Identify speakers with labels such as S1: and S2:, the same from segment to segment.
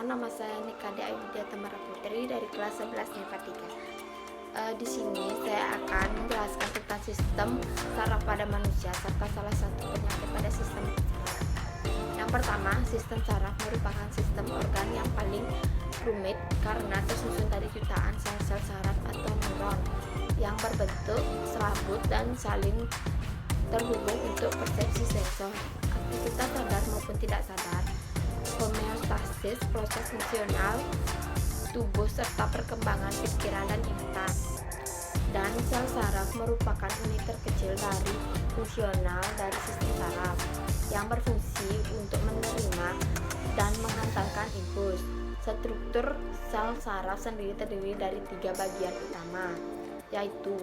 S1: nama saya Nikade Ayudhya Tamara Putri dari kelas 11 MIPA 3. Di sini saya akan menjelaskan tentang sistem saraf pada manusia serta salah satu penyakit pada sistem saraf. Yang pertama, sistem saraf merupakan sistem organ yang paling rumit karena tersusun dari jutaan sel-sel saraf atau neuron yang berbentuk serabut dan saling terhubung untuk persepsi sensor, aktivitas sadar maupun tidak sadar, homeostasis, proses fungsional tubuh serta perkembangan pikiran dan ingatan. Dan sel saraf merupakan unit terkecil dari fungsional dari sistem saraf yang berfungsi untuk menerima dan menghantarkan impuls. Struktur sel saraf sendiri terdiri dari 3 bagian utama, yaitu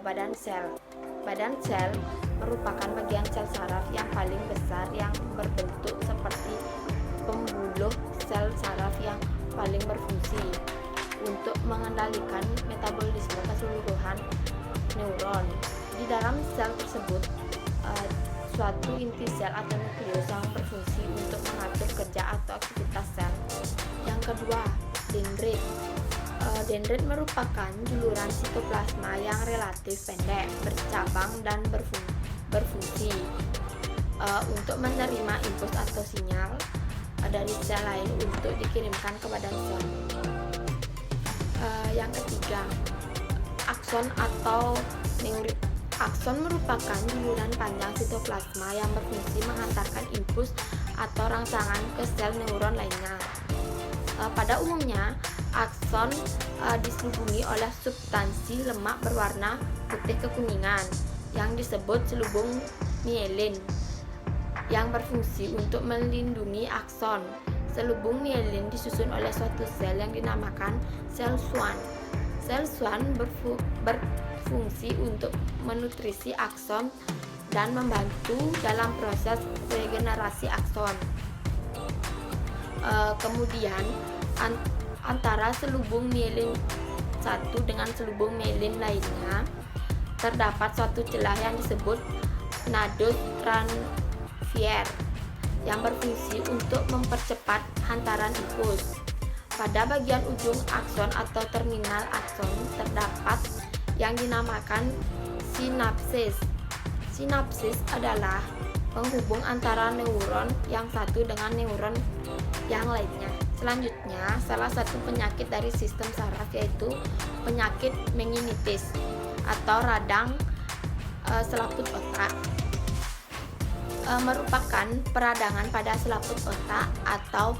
S1: badan sel. Badan sel merupakan bagian sel saraf yang paling besar yang berbentuk seperti pembuluh sel saraf yang paling berfungsi untuk mengendalikan metabolisme keseluruhan neuron. Di dalam sel tersebut, suatu inti sel atau nukleus yang berfungsi untuk mengatur kerja atau aktivitas sel. Yang kedua, dendrit. Dendrit merupakan juluran sitoplasma yang relatif pendek, bercabang dan berfungsi untuk menerima impuls atau sinyal dari sel lain untuk dikirimkan ke badan sel. Yang ketiga, akson atau neurit. Akson merupakan juluran panjang sitoplasma yang berfungsi menghantarkan impuls atau rangsangan ke sel neuron lainnya. Pada umumnya, akson diselubungi oleh substansi lemak berwarna putih kekuningan yang disebut selubung mielin yang berfungsi untuk melindungi akson. Selubung mielin disusun oleh suatu sel yang dinamakan sel Schwann. Sel Schwann berfungsi untuk menutrisi akson dan membantu dalam proses regenerasi akson. Kemudian antara selubung mielin satu dengan selubung mielin lainnya terdapat suatu celah yang disebut nadus transfer yang berfungsi untuk mempercepat hantaran impuls. Pada bagian ujung akson atau terminal akson terdapat yang dinamakan sinapsis. Sinapsis adalah penghubung antara neuron yang satu dengan neuron yang lainnya. Selanjutnya, salah satu penyakit dari sistem saraf yaitu penyakit meningitis atau radang selaput otak. Merupakan peradangan pada selaput otak atau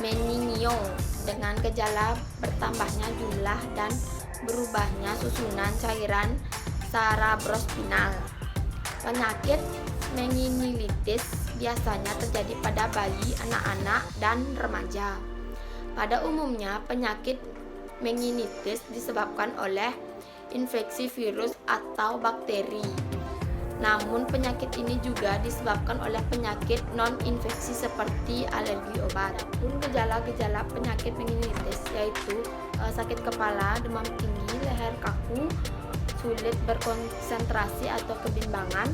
S1: meningiom dengan gejala bertambahnya jumlah dan berubahnya susunan cairan cerebrospinal. Penyakit meningitis biasanya terjadi pada bayi, anak-anak, dan remaja. Pada umumnya, penyakit meningitis disebabkan oleh infeksi virus atau bakteri. Namun penyakit ini juga disebabkan oleh penyakit non-infeksi seperti alergi obat. Pun gejala-gejala penyakit meningitis yaitu sakit kepala, demam tinggi, leher kaku, sulit berkonsentrasi atau kebimbangan,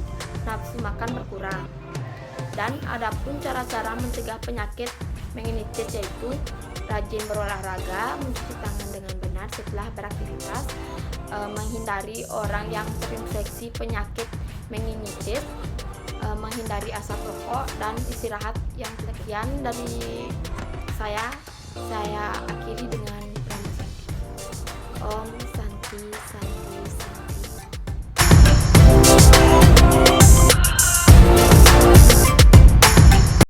S1: nafsu makan berkurang. Dan adapun cara-cara mencegah penyakit meningitis yaitu rajin berolahraga, mencuci tangan dengan benar setelah beraktivitas, menghindari orang yang terinfeksi penyakit meningitis, menghindari asap rokok, dan istirahat. Yang sekian dari saya akhiri dengan